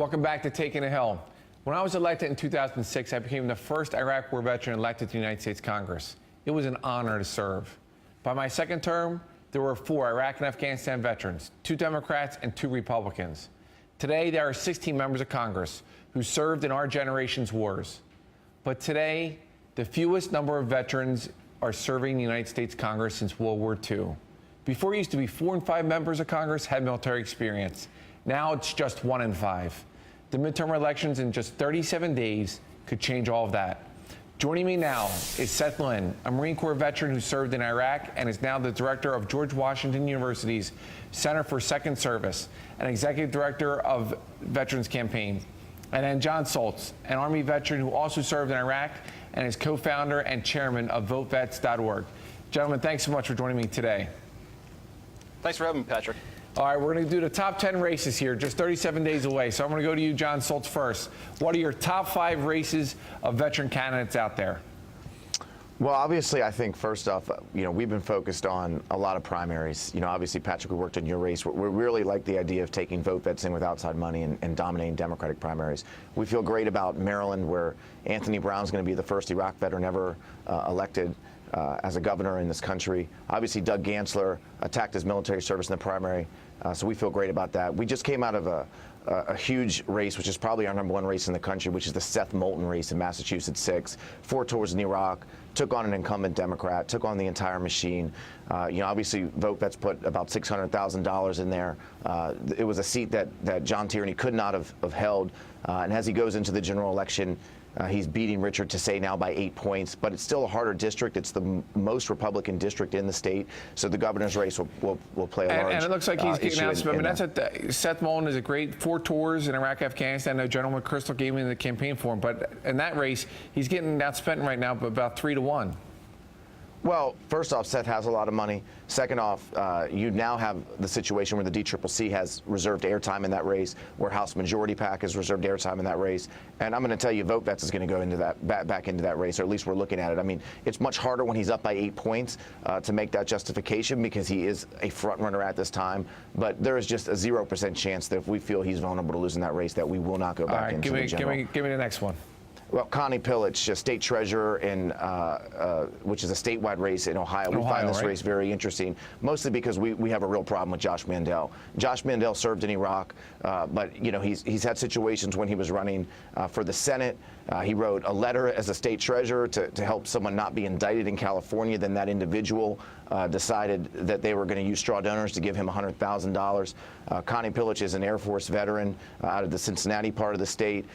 Welcome back to Taking a Hill. When I was elected in 2006, I became the first Iraq War veteran elected to the United States Congress. It was an honor to serve. By my second term, there were 4 Iraq and Afghanistan veterans, 2 Democrats and 2 Republicans. Today, there are 16 members of Congress who served in our generation's wars. But today, the fewest number of veterans are serving the United States Congress since World War II. Before, it used to be 4 and 5 members of Congress had military experience. Now it's just 1 in 5. The midterm elections in just 37 days could change all of that. Joining me now is Seth Lynn, a Marine Corps veteran who served in Iraq and is now the director of George Washington University's Center for Second Service and executive director of Veterans Campaign. And then John Soltz, an Army veteran who also served in Iraq and is co-founder and chairman of VoteVets.org. Gentlemen, thanks so much for joining me today. Thanks for having me, Patrick. All right, we're going to do the top 10 races here, just 37 days away. So I'm going to go to you, John Soltz, first. What are your top 5 races of veteran candidates out there? Well, obviously, I think first off, we've been focused on a lot of primaries. Obviously, Patrick, we worked on your race. We really like the idea of taking vote vets in with outside money and dominating Democratic primaries. We feel great about Maryland, where Anthony Brown's going to be the first Iraq veteran ever elected as a governor in this country. Obviously, Doug Gansler attacked his military service in the primary, so we feel great about that. We just came out of a huge race, which is probably our #1 race in the country, which is the Seth Moulton race in Massachusetts 6. 4 tours in Iraq, took on an incumbent Democrat, took on the entire machine. Obviously, Vote Vets put about $600,000 in there. It was a seat that John Tierney could not have held, and as he goes into the general election, he's beating Richard Tassay now by 8 points, but it's still a harder district. It's the most Republican district in the state, so the governor's race will play a large And it looks like he's getting out. I mean, that's Seth Moulton is a great 4 tours in Iraq, Afghanistan. I know General McChrystal gave him the campaign for him, but in that race, he's getting outspent right now by about 3 to 1. Well, first off, Seth has a lot of money. Second off, you now have the situation where the DCCC has reserved airtime in that race, where House Majority PAC has reserved airtime in that race. And I'm going to tell you, Vote Vets is going to go into that back into that race, or at least we're looking at it. I mean, it's much harder when he's up by 8 points to make that justification, because he is a front runner at this time. But there is just a 0% chance that if we feel he's vulnerable to losing that race, that we will not go back into the general. Give me the next one. Well, Connie Pillage, state treasurer in, which is a statewide race in Ohio. We find this race very interesting, mostly because we have a real problem with Josh Mandel. Josh Mandel served in Iraq, but he's had situations when he was running for the Senate. He wrote a letter as a state treasurer to help someone not be indicted in California. Then that individual decided that they were going to use straw donors to give him $100,000. Connie Pillage is an Air Force veteran out of the Cincinnati part of the state.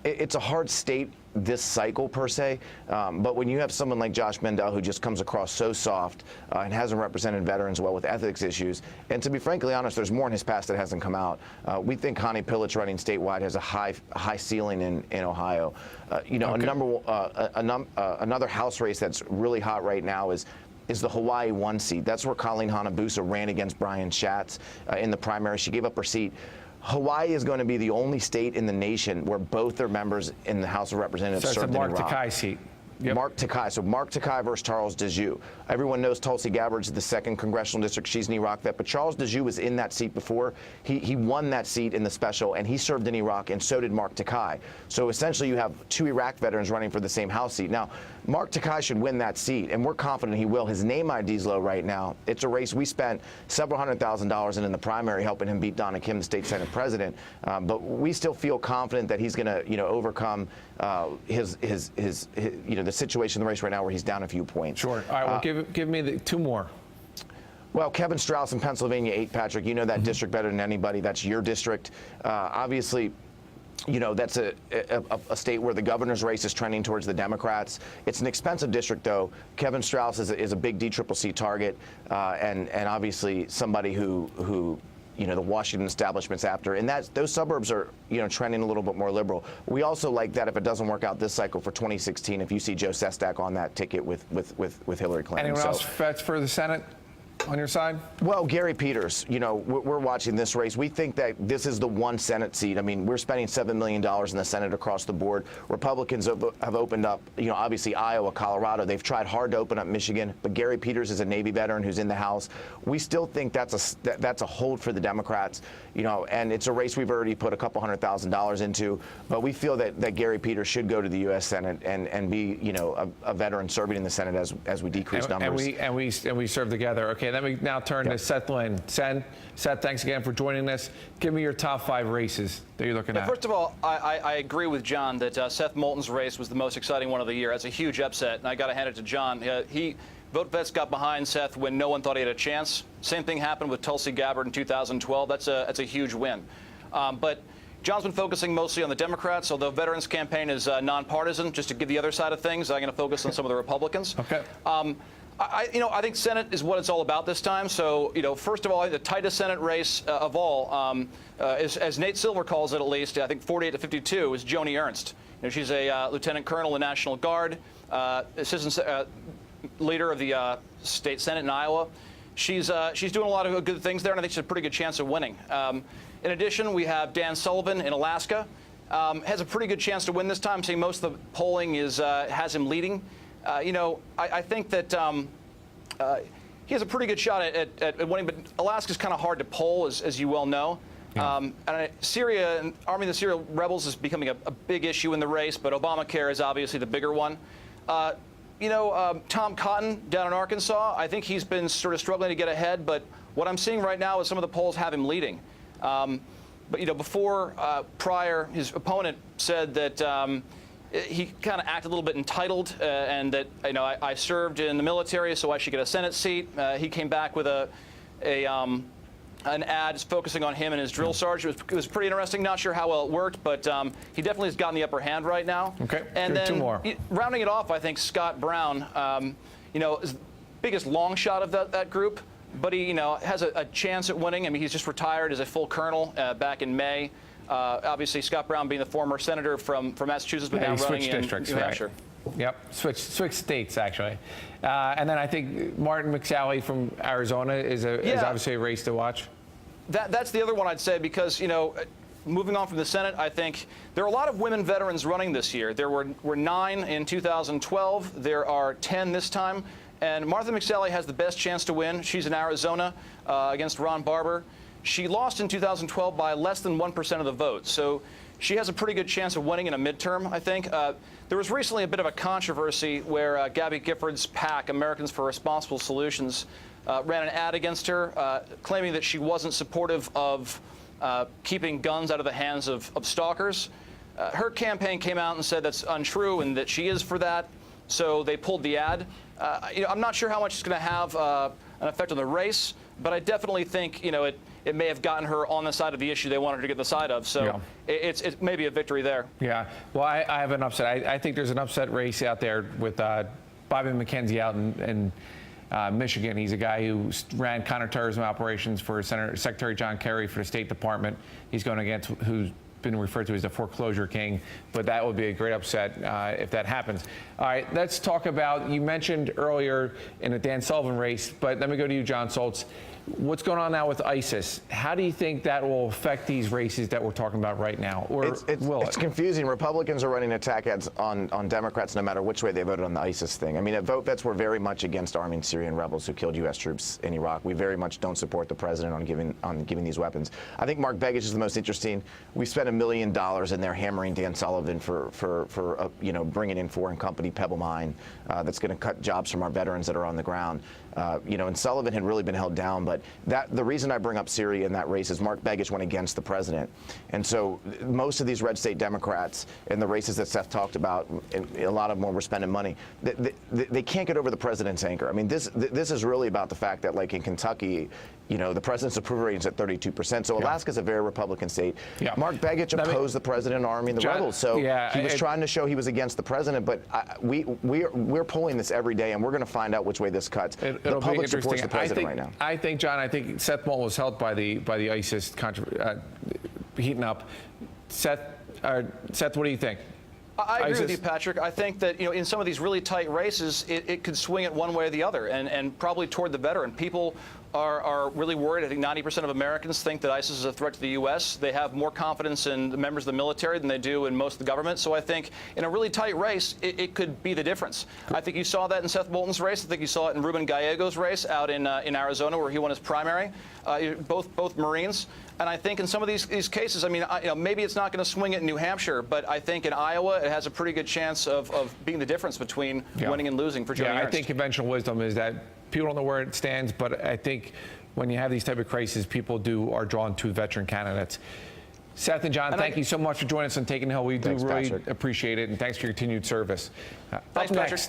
It's a hard state this cycle per se, but when you have someone like Josh Mandel, who just comes across so soft and hasn't represented veterans well with ethics issues, and to be frankly honest, there's more in his past that hasn't come out. We think Connie Pillage running statewide has a high ceiling in Ohio. Another House race that's really hot right now is the Hawaii 1 seat. That's where Colleen Hanabusa ran against Brian Schatz in the primary. She gave up her seat. Hawaii is going to be the only state in the nation where both their members in the House of Representatives served in Iraq. So it's a Mark Takai seat. Yep. Mark Takai. So Mark Takai versus Charles Dejou. Everyone knows Tulsi Gabbard's the 2nd congressional district. She's an Iraq vet, but Charles Dejou was in that seat before. He won that seat in the special, and he served in Iraq, and so did Mark Takai. So essentially, you have 2 Iraq veterans running for the same House seat. Now, Mark Takai should win that seat, and we're confident he will. His name ID is low right now. It's a race we spent several $100,000 in the primary, helping him beat Donna Kim, the state Senate president. But we still feel confident that he's going to, overcome the situation in the race right now where he's down a few points. Sure. All right. Well, give me 2 more. Well, Kevin Strauss in Pennsylvania 8, Patrick. You know that district better than anybody. That's your district. Obviously, that's a state where the governor's race is trending towards the Democrats. It's an expensive district, though. Kevin Strauss is a big DCCC target, and obviously somebody who the Washington establishment's after. And those suburbs are, trending a little bit more liberal. We also like that if it doesn't work out this cycle for 2016, if you see Joe Sestak on that ticket with Hillary Clinton. Anyone else vets for the Senate? on your side? Well, Gary Peters, we're watching this race. We think that this is the one Senate seat. I mean, we're spending $7 million in the Senate across the board. Republicans have opened up, obviously Iowa, Colorado. They've tried hard to open up Michigan, but Gary Peters is a Navy veteran who's in the House. We still think that's a hold for the Democrats, and it's a race we've already put a couple $100,000 into. But we feel that Gary Peters should go to the U.S. Senate and be, a veteran serving in the Senate as we decrease numbers. And we serve together. Okay, let me now turn to Seth Lynn. Seth, thanks again for joining us. Give me your top 5 races that you're looking at. First of all, I agree with John that Seth Moulton's race was the most exciting one of the year. That's a huge upset, and I got to hand it to John. Vote Vets got behind Seth when no one thought he had a chance. Same thing happened with Tulsi Gabbard in 2012. That's a huge win. But John's been focusing mostly on the Democrats, although Veterans Campaign is nonpartisan. Just to give the other side of things, I'm going to focus on some of the Republicans. Okay. I think Senate is what it's all about this time. So, first of all, the tightest Senate race of all, as Nate Silver calls it, at least, I think 48 to 52, is Joni Ernst. She's a lieutenant colonel in the National Guard, assistant leader of the state Senate in Iowa. She's doing a lot of good things there, and I think she's a pretty good chance of winning. In addition, we have Dan Sullivan in Alaska. Has a pretty good chance to win this time. I'm seeing most of the polling has him leading. I think that he has a pretty good shot at winning, but Alaska's kind of hard to poll, as you well know. Yeah. Syria and Army of the Syrian Rebels is becoming a big issue in the race, but Obamacare is obviously the bigger one. Tom Cotton down in Arkansas, I think he's been sort of struggling to get ahead, but what I'm seeing right now is some of the polls have him leading. But, before Pryor, his opponent, said that he kind of acted a little bit entitled and that, I served in the military, so I should get a Senate seat. He came back with an ad focusing on him and his drill sergeant. It was pretty interesting. Not sure how well it worked, but he definitely has gotten the upper hand right now. Okay, and then 2 more. Rounding it off, I think Scott Brown, is the biggest long shot of that group, but he, has a chance at winning. I mean, he's just retired as a full colonel back in May. Obviously, Scott Brown being the former senator from Massachusetts, but now running in New Hampshire. Yep, switch states, actually. And then I think Martin McSally from Arizona is obviously a race to watch. That's the other one I'd say because, moving on from the Senate, I think there are a lot of women veterans running this year. There were 9 in 2012. There are 10 this time. And Martha McSally has the best chance to win. She's in Arizona against Ron Barber. She lost in 2012 by less than 1% of the vote. So she has a pretty good chance of winning in a midterm, I think. There was recently a bit of a controversy where Gabby Gifford's PAC, Americans for Responsible Solutions, ran an ad against her, claiming that she wasn't supportive of keeping guns out of the hands of stalkers. Her campaign came out and said that's untrue and that she is for that, so they pulled the ad. I'm not sure how much it's going to have an effect on the race, but I definitely think it may have gotten her on the side of the issue they wanted her to get the side of. So yeah. It's maybe a victory there. Yeah. Well, I have an upset. I think there's an upset race out there with Bobby McKenzie out in Michigan. He's a guy who ran counterterrorism operations for Secretary John Kerry for the State Department. He's going against who's been referred to as the foreclosure king, but that would be a great upset if that happens. All right, let's talk about, you mentioned earlier in the Dan Sullivan race, but let me go to you, John Soltz. What's going on now with ISIS? How do you think that will affect these races that we're talking about right now? Or it's confusing. Republicans are running attack ads on Democrats no matter which way they voted on the ISIS thing. I mean, at Vote Vets, we're very much against arming Syrian rebels who killed U.S. troops in Iraq. We very much don't support the president on giving these weapons. I think Mark Begich is the most interesting. We spent $1 million in there hammering Dan Sullivan for bringing in foreign company Pebble Mine that's going to cut jobs from our veterans that are on the ground. And Sullivan had really been held down, but the reason I bring up Syria in that race is Mark Begich went against the president. And so most of these red state Democrats in the races that Seth talked about, and a lot of them where we're spending money, they can't get over the president's anger. I mean, this is really about the fact that, like in Kentucky, the president's approval rating is at 32%. So Alaska's a very Republican state. Yeah. Mark Begich opposed the president arming the rebels. So he was trying to show he was against the president. But we're pulling this every day, and we're going to find out which way this cuts. The public supports the president right now. I think, John, Seth Moulton was helped by the ISIS heating up. Seth, what do you think? I agree with you, Patrick. I think that, in some of these really tight races, it could swing it one way or the other, and probably toward the veteran. People are really worried. I think 90% of Americans think that ISIS is a threat to the U.S. They have more confidence in the members of the military than they do in most of the government. So I think in a really tight race, it could be the difference. I think you saw that in Seth Bolton's race. I think you saw it in Ruben Gallego's race out in Arizona, where he won his primary. Both Marines. And I think in some of these cases, I mean, maybe it's not going to swing it in New Hampshire, but I think in Iowa, it has a pretty good chance of being the difference between winning and losing for Joni Ernst. I think conventional wisdom is that people don't know where it stands, but I think when you have these type of crises, people are drawn to veteran candidates. Seth and John, thank you so much for joining us on Taking the Hill. We do really appreciate it, and thanks for your continued service. Thanks, Patrick.